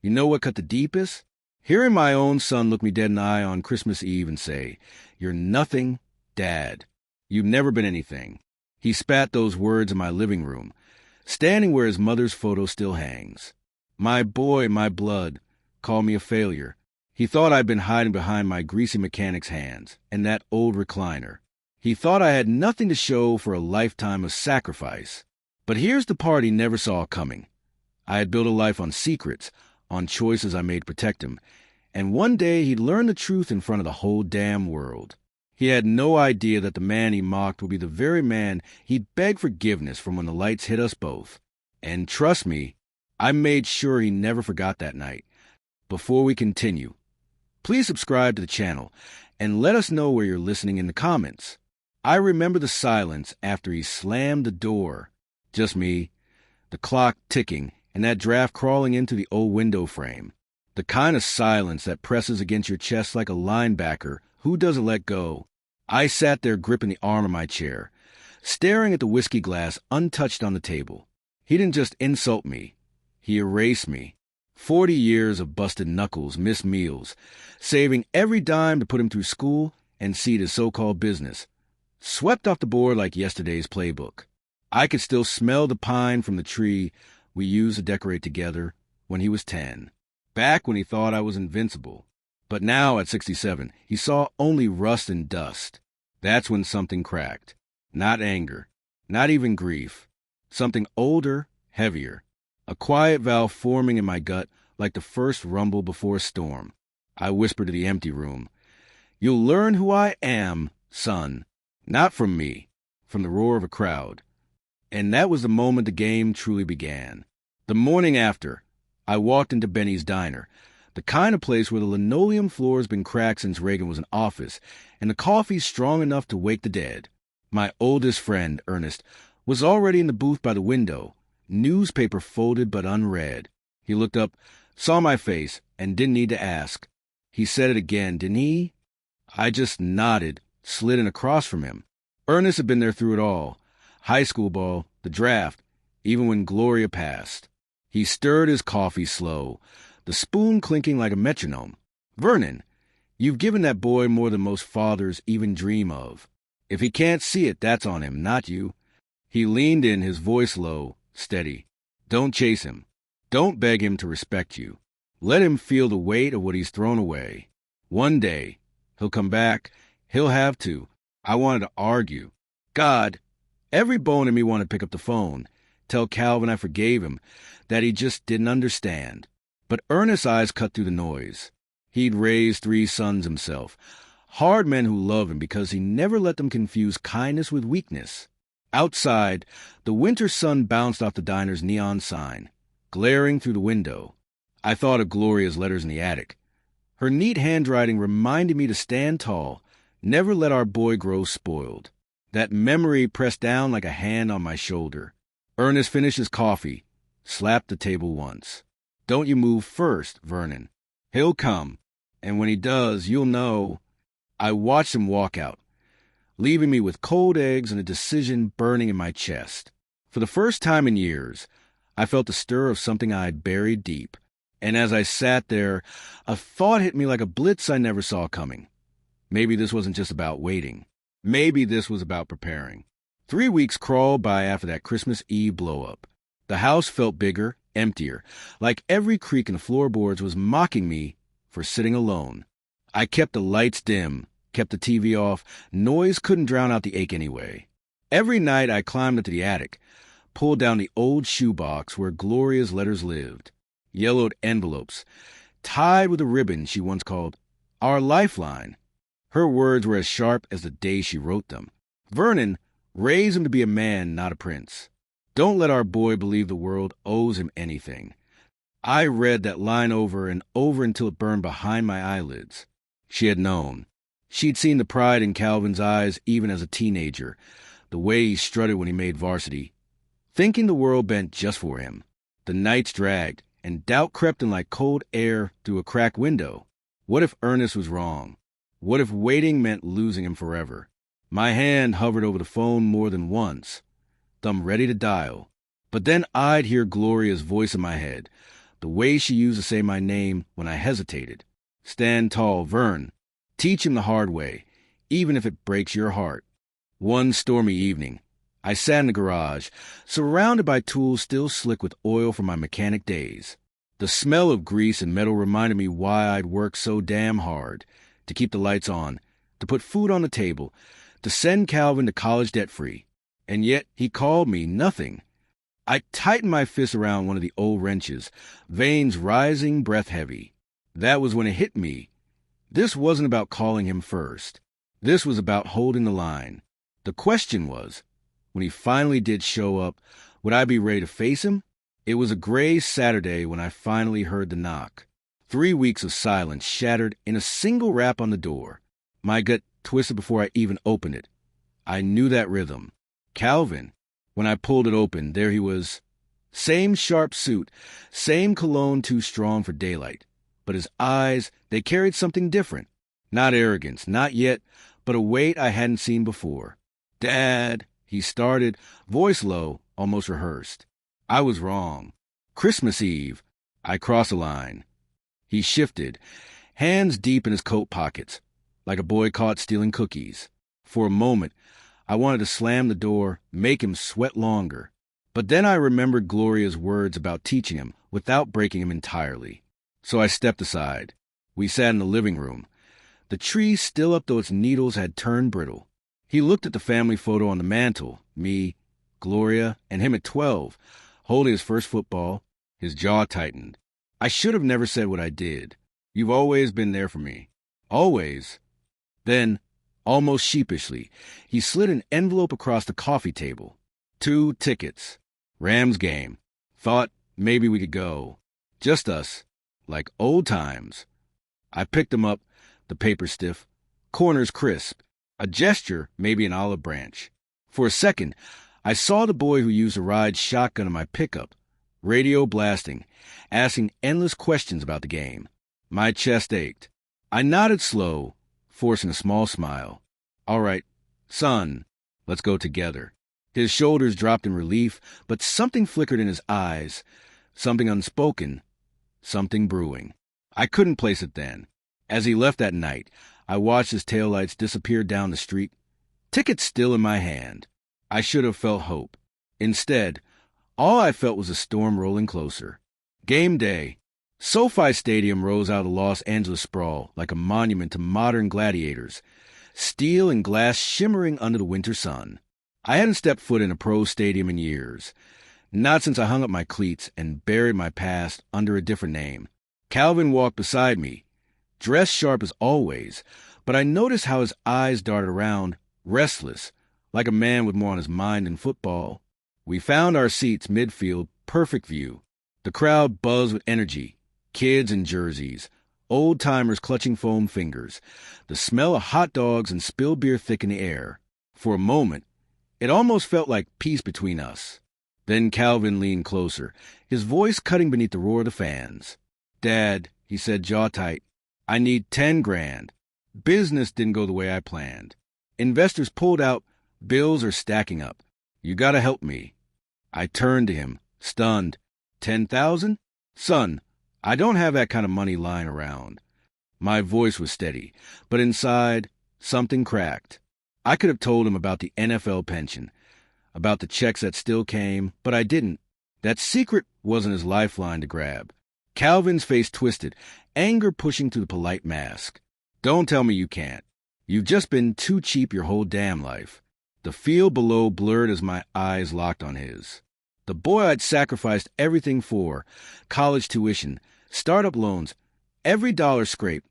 You know what cut the deepest? Hearing my own son look me dead in the eye on Christmas Eve and say, "You're nothing, Dad. You've never been anything." He spat those words in my living room, standing where his mother's photo still hangs. My boy, my blood, called me a failure. He thought I'd been hiding behind my greasy mechanic's hands and that old recliner. He thought I had nothing to show for a lifetime of sacrifice. But here's the part he never saw coming. I had built a life on secrets, on choices I made to protect him, and one day he'd learn the truth in front of the whole damn world. He had no idea that the man he mocked would be the very man he'd beg forgiveness from when the lights hit us both. And trust me, I made sure he never forgot that night. Before we continue, please subscribe to the channel and let us know where you're listening in the comments. I remember the silence after he slammed the door. Just me, the clock ticking, and that draft crawling into the old window frame. The kind of silence that presses against your chest like a linebacker who doesn't let go. I sat there gripping the arm of my chair, staring at the whiskey glass untouched on the table. He didn't just insult me. He erased me. 40 years of busted knuckles, missed meals, saving every dime to put him through school and seed his so-called business. Swept off the board like yesterday's playbook. I could still smell the pine from the tree we used to decorate together when he was 10, back when he thought I was invincible. But now, at 67, he saw only rust and dust. That's when something cracked. Not anger, not even grief. Something older, heavier. A quiet valve forming in my gut like the first rumble before a storm. I whispered to the empty room, "You'll learn who I am, son." Not from me, from the roar of a crowd. And that was the moment the game truly began. The morning after, I walked into Benny's Diner, the kind of place where the linoleum floor has been cracked since Reagan was in office, and the coffee's strong enough to wake the dead. My oldest friend, Ernest, was already in the booth by the window, newspaper folded but unread. He looked up, saw my face, and didn't need to ask. He said it again, didn't he? I just nodded, slid in across from him. Ernest had been there through it all. High school ball, the draft, even when Gloria passed. He stirred his coffee slow, the spoon clinking like a metronome. "Vernon, you've given that boy more than most fathers even dream of. If he can't see it, that's on him, not you." He leaned in, his voice low, steady. "Don't chase him. Don't beg him to respect you. Let him feel the weight of what he's thrown away. One day, he'll come back. He'll have to." I wanted to argue. God, every bone in me wanted to pick up the phone, tell Calvin I forgave him, that he just didn't understand. But Ernest's eyes cut through the noise. He'd raised 3 sons himself, hard men who loved him because he never let them confuse kindness with weakness. Outside, the winter sun bounced off the diner's neon sign, glaring through the window. I thought of Gloria's letters in the attic. Her neat handwriting reminded me to stand tall, never let our boy grow spoiled. That memory pressed down like a hand on my shoulder. Ernest finished his coffee, slapped the table once. "Don't you move first, Vernon. He'll come, and when he does, you'll know." I watched him walk out, leaving me with cold eggs and a decision burning in my chest. For the first time in years, I felt the stir of something I had buried deep. And as I sat there, a thought hit me like a blitz I never saw coming. Maybe this wasn't just about waiting. Maybe this was about preparing. 3 weeks crawled by after that Christmas Eve blow-up. The house felt bigger, emptier, like every creak in the floorboards was mocking me for sitting alone. I kept the lights dim, kept the TV off. Noise couldn't drown out the ache anyway. Every night I climbed into the attic, pulled down the old shoebox where Gloria's letters lived. Yellowed envelopes, tied with a ribbon she once called our lifeline. Her words were as sharp as the day she wrote them. "Vernon, raise him to be a man, not a prince. Don't let our boy believe the world owes him anything." I read that line over and over until it burned behind my eyelids. She had known. She'd seen the pride in Calvin's eyes even as a teenager, the way he strutted when he made varsity, thinking the world bent just for him. The nights dragged, and doubt crept in like cold air through a cracked window. What if Ernest was wrong? What if waiting meant losing him forever? My hand hovered over the phone more than once, thumb ready to dial. But then I'd hear Gloria's voice in my head, The way she used to say my name when I hesitated. Stand tall, Vern. Teach him the hard way, even if it breaks your heart. One stormy evening, I sat in the garage, surrounded by tools still slick with oil from my mechanic days. The smell of grease and metal reminded me why I'd worked so damn hard to keep the lights on, to put food on the table, to send Calvin to college debt-free. And yet he called me nothing. I tightened my fist around one of the old wrenches, veins rising, breath heavy. That was when it hit me. This wasn't about calling him first. This was about holding the line. The question was, when he finally did show up, would I be ready to face him? It was a gray Saturday when I finally heard the knock. 3 weeks of silence shattered in a single rap on the door. My gut twisted before I even opened it. I knew that rhythm. Calvin. When I pulled it open, there he was. Same sharp suit, same cologne too strong for daylight. But his eyes, they carried something different. Not arrogance, not yet, but a weight I hadn't seen before. "Dad," he started, voice low, almost rehearsed. I was wrong. Christmas Eve. I crossed a line. He shifted, hands deep in his coat pockets, like a boy caught stealing cookies. For a moment, I wanted to slam the door, make him sweat longer. But then I remembered Gloria's words about teaching him without breaking him entirely. So I stepped aside. We sat in the living room. The tree still up though its needles had turned brittle. He looked at the family photo on the mantel, me, Gloria, and him at 12, holding his first football. His jaw tightened. I should have never said what I did. You've always been there for me. Always. Then, almost sheepishly, he slid an envelope across the coffee table. 2 tickets. Rams game. Thought maybe we could go. Just us. Like old times. I picked them up, the paper stiff, corners crisp, a gesture, maybe an olive branch. For a second, I saw the boy who used to ride shotgun in my pickup, radio blasting, asking endless questions about the game. My chest ached. I nodded slow, forcing a small smile. All right, son, let's go together. His shoulders dropped in relief, but something flickered in his eyes, something unspoken, something brewing. I couldn't place it then. As he left that night, I watched his taillights disappear down the street, ticket still in my hand. I should have felt hope. Instead, all I felt was a storm rolling closer. Game day. SoFi Stadium rose out of the Los Angeles sprawl like a monument to modern gladiators, steel and glass shimmering under the winter sun. I hadn't stepped foot in a pro stadium in years, not since I hung up my cleats and buried my past under a different name. Calvin walked beside me, dressed sharp as always, but I noticed how his eyes darted around, restless, like a man with more on his mind than football. We found our seats midfield, perfect view. The crowd buzzed with energy, kids in jerseys, old-timers clutching foam fingers, the smell of hot dogs and spilled beer thick in the air. For a moment, it almost felt like peace between us. Then Calvin leaned closer, his voice cutting beneath the roar of the fans. "Dad," he said, jaw tight, "I need 10 grand. Business didn't go the way I planned. Investors pulled out, bills are stacking up. You gotta help me." I turned to him, stunned. 10,000? Son, I don't have that kind of money lying around. My voice was steady, but inside, something cracked. I could have told him about the NFL pension, about the checks that still came, but I didn't. That secret wasn't his lifeline to grab. Calvin's face twisted, anger pushing through the polite mask. "Don't tell me you can't. You've just been too cheap your whole damn life." The field below blurred as my eyes locked on his. The boy I'd sacrificed everything for, college tuition, startup loans, every dollar scraped,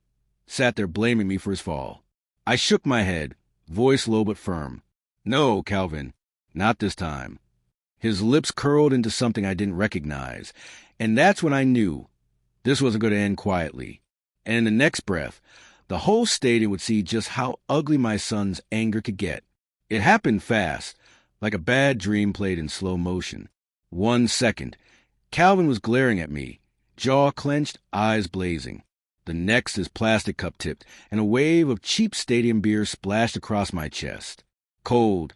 sat there blaming me for his fall. I shook my head, voice low but firm. "No, Calvin, not this time." His lips curled into something I didn't recognize, and that's when I knew this wasn't going to end quietly. And in the next breath, the whole stadium would see just how ugly my son's anger could get. It happened fast, like a bad dream played in slow motion. 1 second, Calvin was glaring at me, jaw clenched, eyes blazing. The next his plastic cup tipped, and a wave of cheap stadium beer splashed across my chest. Cold,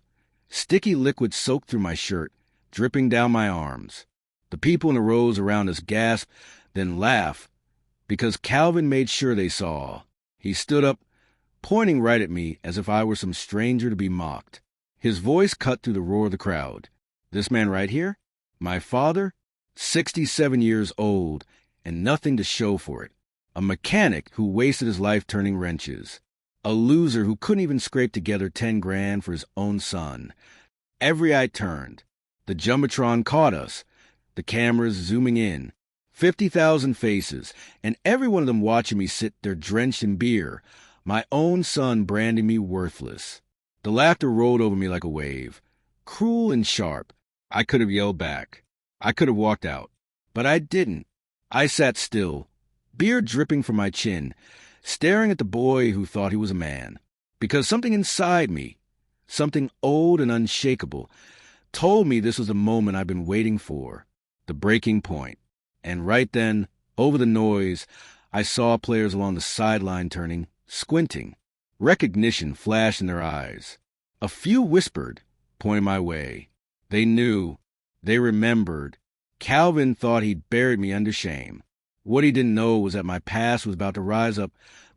sticky liquid soaked through my shirt, dripping down my arms. The people in the rows around us gasped, then laugh, because Calvin made sure they saw. He stood up, pointing right at me as if I were some stranger to be mocked. His voice cut through the roar of the crowd. This man right here? My father? 67 years old, and nothing to show for it. A mechanic who wasted his life turning wrenches. A loser who couldn't even scrape together 10 grand for his own son. Every eye turned. The Jumbotron caught us. The cameras zooming in. 50,000 faces, and every one of them watching me sit there drenched in beer. My own son branding me worthless. The laughter rolled over me like a wave. Cruel and sharp. I could have yelled back. I could have walked out. But I didn't. I sat still, beer dripping from my chin, staring at the boy who thought he was a man. Because something inside me, something old and unshakable, told me this was the moment I've been waiting for, the breaking point. And right then, over the noise, I saw players along the sideline turning, squinting. Recognition flashed in their eyes. A few whispered, pointing my way. They knew. They remembered. Calvin thought he'd buried me under shame. What he didn't know was that my past was about to rise up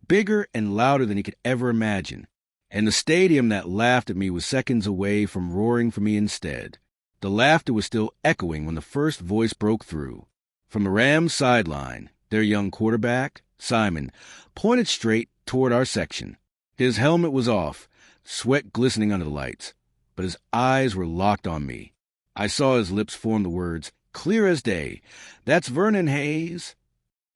bigger and louder than he could ever imagine. And the stadium that laughed at me was seconds away from roaring for me instead. The laughter was still echoing when the first voice broke through. From the Rams sideline, their young quarterback, Simon, pointed straight toward our section. His helmet was off, sweat glistening under the lights, but his eyes were locked on me. I saw his lips form the words, clear as day, "That's Vernon Hayes."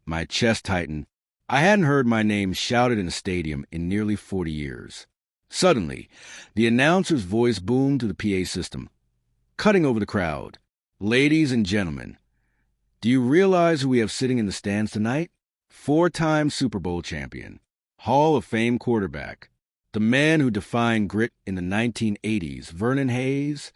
My chest tightened. I hadn't heard my name shouted in a stadium in nearly 40 years. Suddenly, the announcer's voice boomed through the PA system, cutting over the crowd. "Ladies and gentlemen, do you realize who we have sitting in the stands tonight? 4-time Super Bowl champion, Hall of Fame quarterback, the man who defined grit in the 1980s, Vernon Hayes."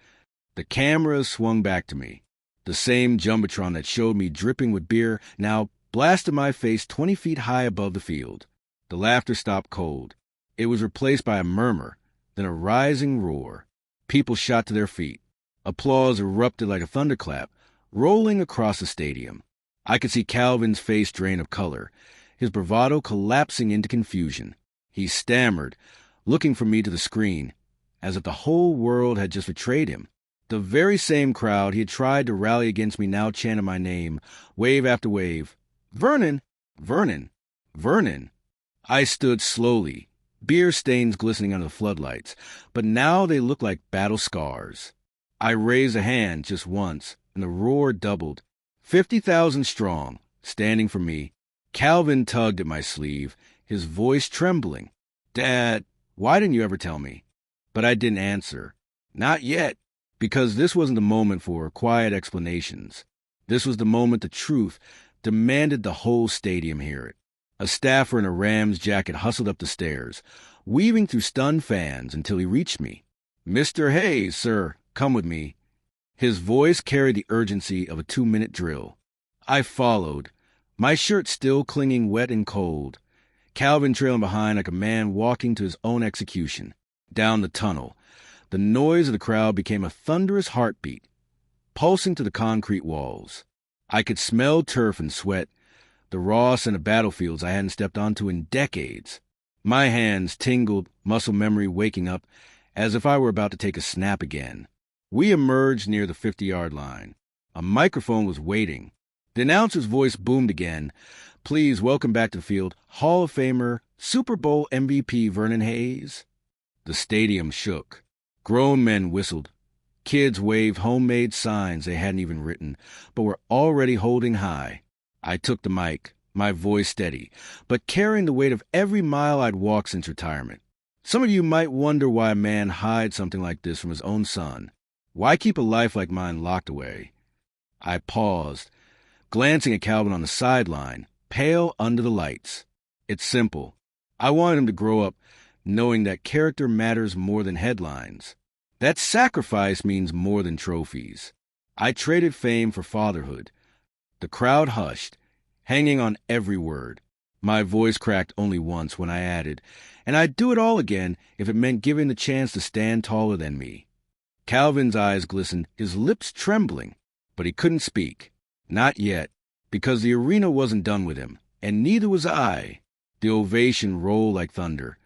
The cameras swung back to me. The same Jumbotron that showed me dripping with beer now blasted my face 20 feet high above the field. The laughter stopped cold. It was replaced by a murmur, then a rising roar. People shot to their feet. Applause erupted like a thunderclap, rolling across the stadium. I could see Calvin's face drain of color, his bravado collapsing into confusion. He stammered, looking from me to the screen, as if the whole world had just betrayed him. The very same crowd he had tried to rally against me now chanted my name, wave after wave. "Vernon! Vernon! Vernon!" I stood slowly, beer stains glistening under the floodlights, but now they looked like battle scars. I raised a hand just once, and the roar doubled. 50,000 strong, standing for me. Calvin tugged at my sleeve, his voice trembling. "Dad, why didn't you ever tell me?" But I didn't answer. Not yet. Because this wasn't the moment for quiet explanations. This was the moment the truth demanded the whole stadium hear it. A staffer in a Rams jacket hustled up the stairs, weaving through stunned fans until he reached me. "Mr. Hayes, sir, come with me." His voice carried the urgency of a 2-minute drill. I followed, my shirt still clinging wet and cold, Calvin trailing behind like a man walking to his own execution. Down the tunnel, the noise of the crowd became a thunderous heartbeat, pulsing to the concrete walls. I could smell turf and sweat, the raw scent of battlefields I hadn't stepped onto in decades. My hands tingled, muscle memory waking up, as if I were about to take a snap again. We emerged near the 50-yard line. A microphone was waiting. The announcer's voice boomed again. "Please welcome back to the field, Hall of Famer, Super Bowl MVP Vernon Hayes." The stadium shook. Grown men whistled. Kids waved homemade signs they hadn't even written, but were already holding high. I took the mic, my voice steady, but carrying the weight of every mile I'd walked since retirement. Some of you might wonder why a man hides something like this from his own son. Why keep a life like mine locked away? I paused, glancing at Calvin on the sideline, pale under the lights. It's simple. I wanted him to grow up knowing that character matters more than headlines. That sacrifice means more than trophies. I traded fame for fatherhood. The crowd hushed, hanging on every word. My voice cracked only once when I added, and I'd do it all again if it meant giving the chance to stand taller than me. Calvin's eyes glistened, his lips trembling, but he couldn't speak. Not yet. because the arena wasn't done with him, and neither was I. The ovation rolled like thunder,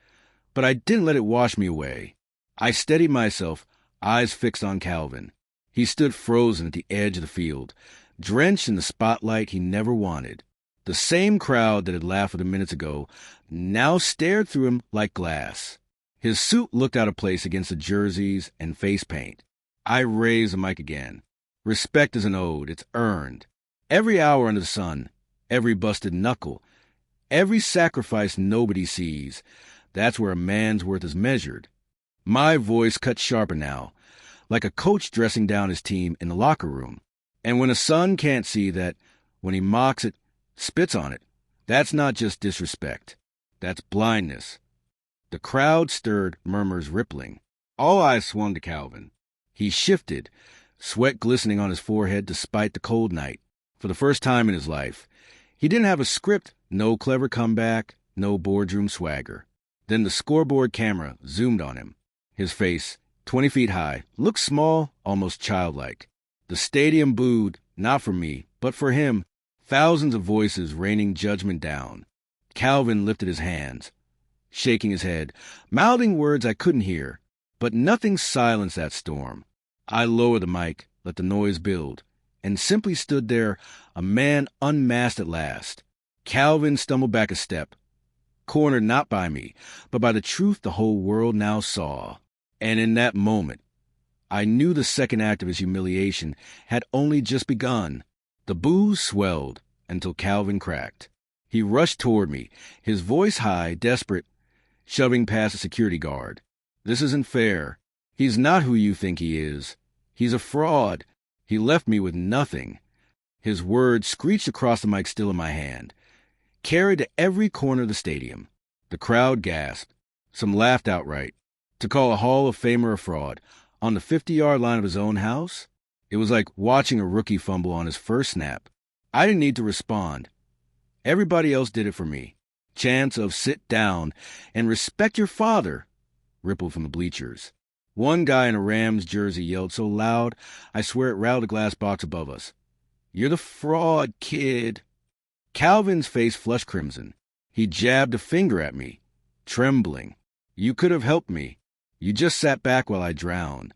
but I didn't let it wash me away. I steadied myself, eyes fixed on Calvin. He stood frozen at the edge of the field, drenched in the spotlight he never wanted. The same crowd that had laughed with him minutes ago now stared through him like glass. His suit looked out of place against the jerseys and face paint. I raised the mic again. Respect is an ode. It's earned. Every hour under the sun, every busted knuckle, every sacrifice nobody sees, that's where a man's worth is measured. My voice cut sharper now, like a coach dressing down his team in the locker room. And when a son can't see that, when he mocks it, spits on it, that's not just disrespect. That's blindness. The crowd stirred, murmurs rippling. All eyes swung to Calvin. He shifted, sweat glistening on his forehead despite the cold night. For the first time in his life, he didn't have a script, no clever comeback, no boardroom swagger. Then the scoreboard camera zoomed on him. His face, 20 feet high, looked small, almost childlike. The stadium booed, not for me, but for him, thousands of voices raining judgment down. Calvin lifted his hands, shaking his head, mouthing words I couldn't hear, but nothing silenced that storm. I lowered the mic, let the noise build, and simply stood there, a man unmasked at last. Calvin stumbled back a step, cornered not by me, but by the truth the whole world now saw. And in that moment, I knew the second act of his humiliation had only just begun. The boos swelled until Calvin cracked. He rushed toward me, his voice high, desperate, shoving past a security guard. This isn't fair. He's not who you think he is. He's a fraud. He left me with nothing. His words screeched across the mic still in my hand, carried to every corner of the stadium. The crowd gasped. Some laughed outright. To call a Hall of Famer a fraud on the 50-yard line of his own house? It was like watching a rookie fumble on his first snap. I didn't need to respond. Everybody else did it for me. Chants of sit down and respect your father rippled from the bleachers. One guy in a Rams jersey yelled so loud, I swear it rattled a glass box above us. You're the fraud, kid. Calvin's face flushed crimson. He jabbed a finger at me, trembling. You could have helped me. You just sat back while I drowned.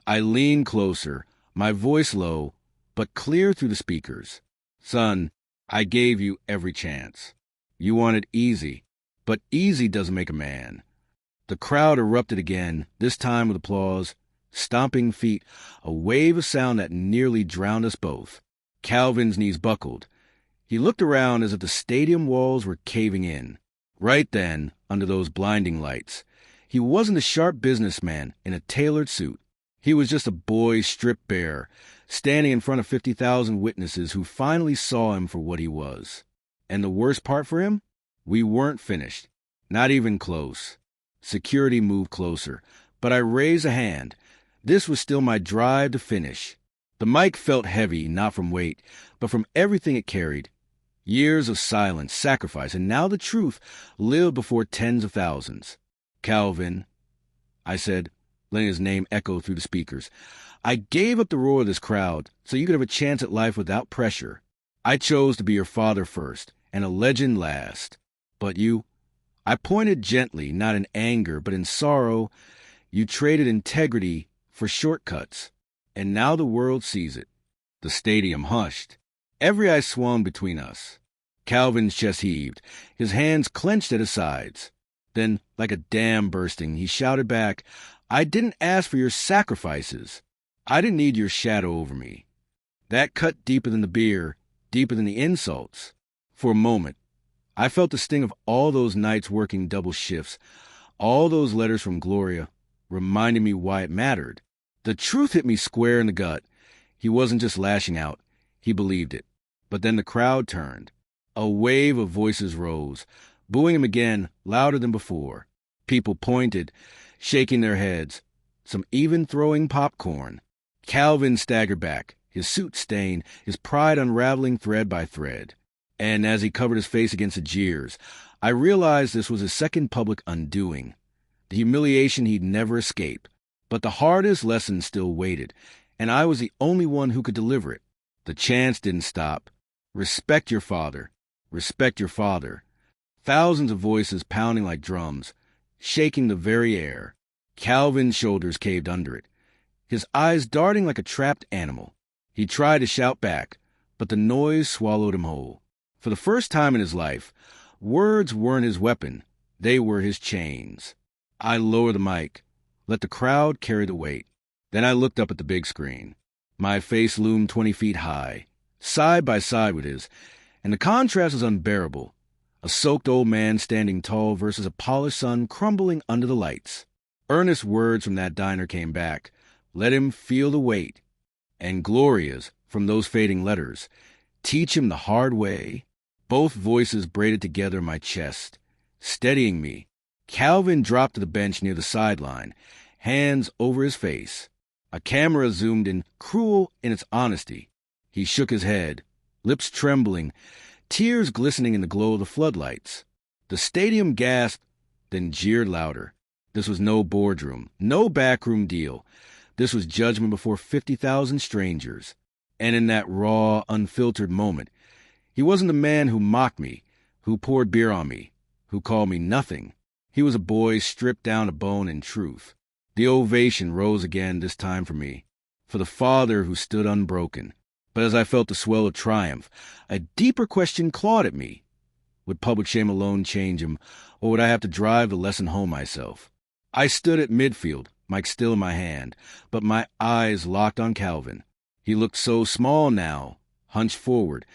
I leaned closer, my voice low, but clear through the speakers. Son, I gave you every chance. You wanted easy, but easy doesn't make a man. The crowd erupted again, this time with applause, stomping feet, a wave of sound that nearly drowned us both. Calvin's knees buckled. He looked around as if the stadium walls were caving in. Right then, under those blinding lights, he wasn't a sharp businessman in a tailored suit. He was just a boy stripped bare, standing in front of 50,000 witnesses who finally saw him for what he was. And the worst part for him? We weren't finished. Not even close. Security moved closer, but I raised a hand. This was still my drive to finish. The mic felt heavy, not from weight, but from everything it carried. Years of silence, sacrifice, and now the truth lived before tens of thousands. Calvin, I said, letting his name echo through the speakers. I gave up the roar of this crowd so you could have a chance at life without pressure. I chose to be your father first, and a legend last. But you, I pointed gently, not in anger, but in sorrow. You traded integrity for shortcuts, and now the world sees it. The stadium hushed. Every eye swung between us. Calvin's chest heaved, his hands clenched at his sides. Then, like a dam bursting, he shouted back, I didn't ask for your sacrifices. I didn't need your shadow over me. That cut deeper than the beer, deeper than the insults. For a moment, I felt the sting of all those nights working double shifts, all those letters from Gloria, reminding me why it mattered. The truth hit me square in the gut. He wasn't just lashing out. He believed it. But then the crowd turned. A wave of voices rose, booing him again, louder than before. People pointed, shaking their heads, some even throwing popcorn. Calvin staggered back, his suit stained, his pride unraveling thread by thread. And as he covered his face against the jeers, I realized this was his second public undoing. The humiliation he'd never escape. But the hardest lesson still waited, and I was the only one who could deliver it. The chants didn't stop. Respect your father. Respect your father. Thousands of voices pounding like drums, shaking the very air. Calvin's shoulders caved under it, his eyes darting like a trapped animal. He tried to shout back, but the noise swallowed him whole. For the first time in his life, words weren't his weapon, they were his chains. I lowered the mic, let the crowd carry the weight. Then I looked up at the big screen. My face loomed 20 feet high, side by side with his, and the contrast was unbearable. A soaked old man standing tall versus a polished son crumbling under the lights. Earnest words from that diner came back. Let him feel the weight. And Gloria's from those fading letters. Teach him the hard way. Both voices braided together in my chest, steadying me. Calvin dropped to the bench near the sideline, hands over his face. A camera zoomed in, cruel in its honesty. He shook his head, lips trembling, tears glistening in the glow of the floodlights. The stadium gasped, then jeered louder. This was no boardroom, no backroom deal. This was judgment before 50,000 strangers. And in that raw, unfiltered moment, he wasn't the man who mocked me, who poured beer on me, who called me nothing. He was a boy stripped down to bone in truth. The ovation rose again, this time for me, for the father who stood unbroken. But as I felt the swell of triumph, a deeper question clawed at me. Would public shame alone change him, or would I have to drive the lesson home myself? I stood at midfield, mic still in my hand, but my eyes locked on Calvin. He looked so small now, hunched forward,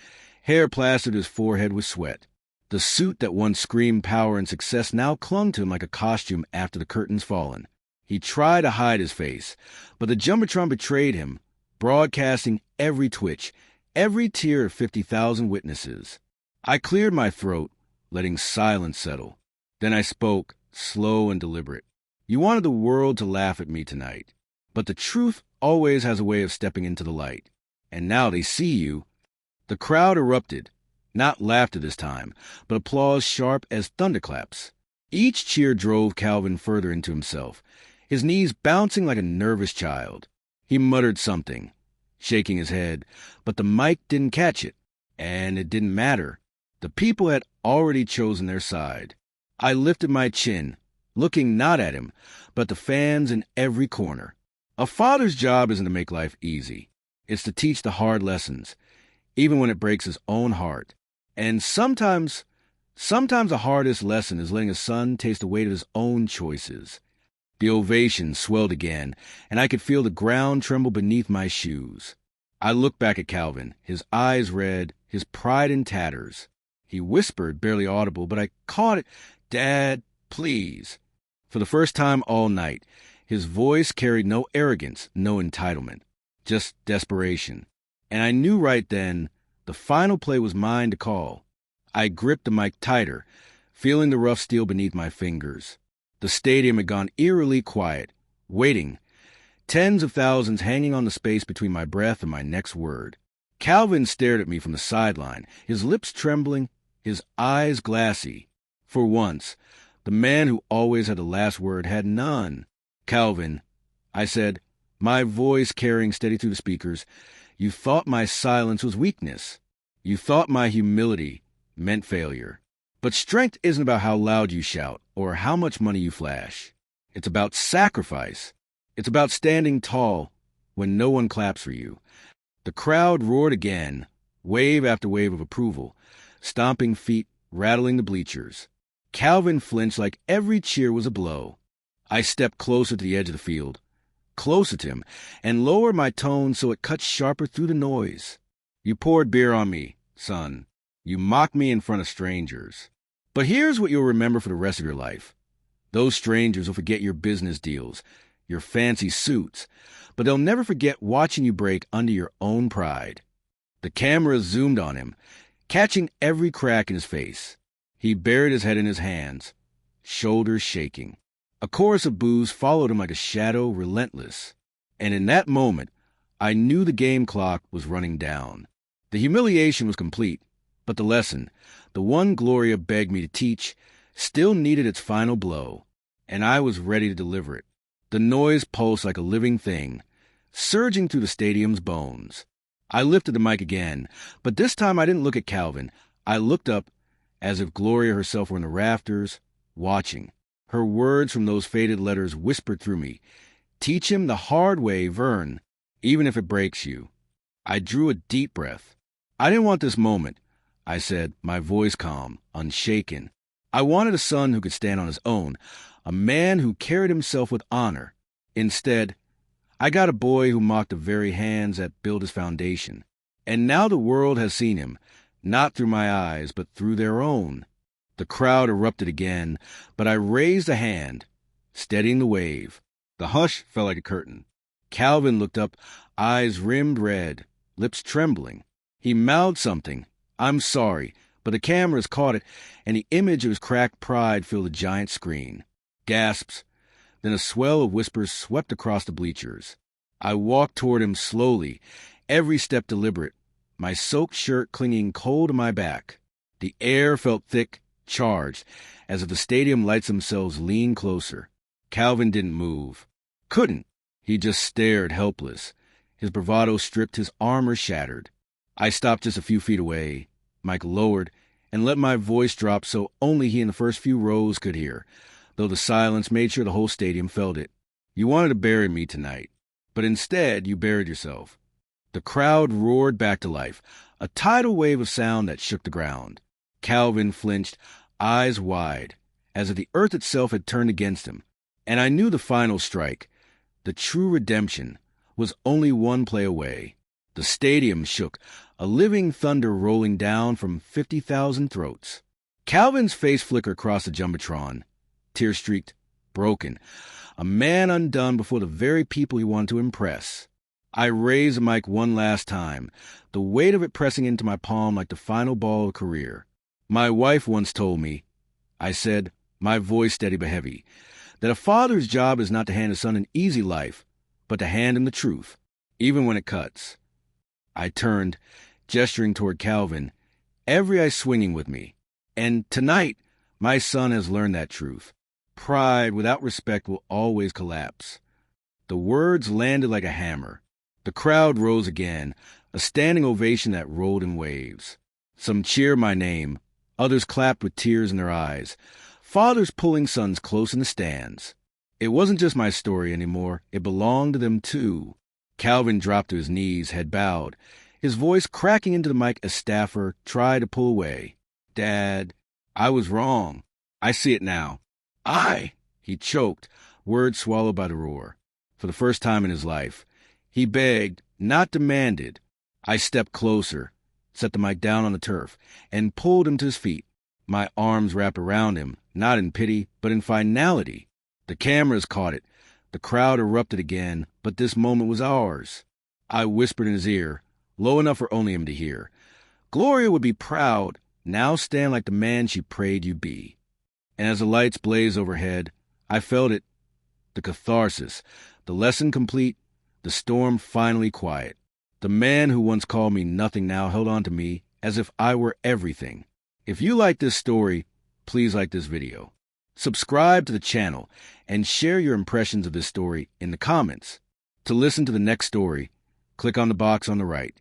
hair plastered his forehead with sweat. The suit that once screamed power and success now clung to him like a costume after the curtain's fallen. He tried to hide his face, but the Jumbotron betrayed him, broadcasting every twitch, every tear of 50,000 witnesses. I cleared my throat, letting silence settle. Then I spoke, slow and deliberate. You wanted the world to laugh at me tonight, but the truth always has a way of stepping into the light. And now they see you. The crowd erupted, not laughter this time, but applause sharp as thunderclaps. Each cheer drove Calvin further into himself, his knees bouncing like a nervous child. He muttered something, shaking his head, but the mic didn't catch it, and it didn't matter. The people had already chosen their side. I lifted my chin, looking not at him, but the fans in every corner. A father's job isn't to make life easy. It's to teach the hard lessons, even when it breaks his own heart. And sometimes the hardest lesson is letting a son taste the weight of his own choices. The ovation swelled again, and I could feel the ground tremble beneath my shoes. I looked back at Calvin, his eyes red, his pride in tatters. He whispered, barely audible, but I caught it. Dad, please. For the first time all night, his voice carried no arrogance, no entitlement, just desperation. And I knew right then the final play was mine to call. I gripped the mic tighter, feeling the rough steel beneath my fingers. The stadium had gone eerily quiet, waiting, tens of thousands hanging on the space between my breath and my next word. Calvin stared at me from the sideline, his lips trembling, his eyes glassy. For once, the man who always had the last word had none. Calvin, I said, my voice carrying steady through the speakers, you thought my silence was weakness. You thought my humility meant failure. But strength isn't about how loud you shout or how much money you flash. It's about sacrifice. It's about standing tall when no one claps for you. The crowd roared again, wave after wave of approval, stomping feet rattling the bleachers. Calvin flinched like every cheer was a blow. I stepped closer to the edge of the field, closer to him, and lowered my tone so it cut sharper through the noise. You poured beer on me, son. You mocked me in front of strangers. But here's what you'll remember for the rest of your life. Those strangers will forget your business deals, your fancy suits, but they'll never forget watching you break under your own pride. The camera zoomed on him, catching every crack in his face. He buried his head in his hands, shoulders shaking. A chorus of boos followed him like a shadow, relentless. And in that moment, I knew the game clock was running down. The humiliation was complete, but the lesson, the one Gloria begged me to teach, still needed its final blow, and I was ready to deliver it. The noise pulsed like a living thing, surging through the stadium's bones. I lifted the mic again, but this time I didn't look at Calvin. I looked up as if Gloria herself were in the rafters, watching. Her words from those faded letters whispered through me. Teach him the hard way, Vern, even if it breaks you. I drew a deep breath. I didn't want this moment, I said, my voice calm, unshaken. I wanted a son who could stand on his own, a man who carried himself with honor. Instead, I got a boy who mocked the very hands that built his foundation. And now the world has seen him, not through my eyes, but through their own. The crowd erupted again, but I raised a hand, steadying the wave. The hush fell like a curtain. Calvin looked up, eyes rimmed red, lips trembling. He mouthed something. I'm sorry, but the cameras caught it, and the image of his cracked pride filled the giant screen. Gasps. Then a swell of whispers swept across the bleachers. I walked toward him slowly, every step deliberate, my soaked shirt clinging cold to my back. The air felt thick, charged, as if the stadium lights themselves leaned closer. Calvin didn't move. Couldn't. He just stared helpless. His bravado stripped, his armor shattered. I stopped just a few feet away. Mike lowered and let my voice drop so only he in the first few rows could hear, though the silence made sure the whole stadium felt it. You wanted to bury me tonight, but instead you buried yourself. The crowd roared back to life, a tidal wave of sound that shook the ground. Calvin flinched, eyes wide, as if the earth itself had turned against him. And I knew the final strike, the true redemption, was only one play away. The stadium shook, a living thunder rolling down from 50,000 throats. Calvin's face flickered across the Jumbotron, tear-streaked, broken, a man undone before the very people he wanted to impress. I raised the mic one last time, the weight of it pressing into my palm like the final ball of a career. My wife once told me, I said, my voice steady but heavy, that a father's job is not to hand his son an easy life, but to hand him the truth, even when it cuts. I turned, gesturing toward Calvin, every eye swinging with me. And tonight, my son has learned that truth. Pride without respect will always collapse. The words landed like a hammer. The crowd rose again, a standing ovation that rolled in waves. Some cheered my name, others clapped with tears in their eyes, fathers pulling sons close in the stands. It wasn't just my story anymore, it belonged to them too. Calvin dropped to his knees, head bowed, his voice cracking into the mic as Staffer tried to pull away. Dad, I was wrong. I see it now. He choked, words swallowed by the roar. For the first time in his life, he begged, not demanded. I stepped closer, set the mic down on the turf, and pulled him to his feet. My arms wrapped around him, not in pity, but in finality. The cameras caught it. The crowd erupted again, but this moment was ours. I whispered in his ear, low enough for only him to hear. Gloria would be proud. Now stand like the man she prayed you be. And as the lights blazed overhead, I felt it. The catharsis, the lesson complete, the storm finally quiet. The man who once called me nothing now held on to me as if I were everything. If you like this story, please like this video. Subscribe to the channel and share your impressions of this story in the comments. To listen to the next story, click on the box on the right.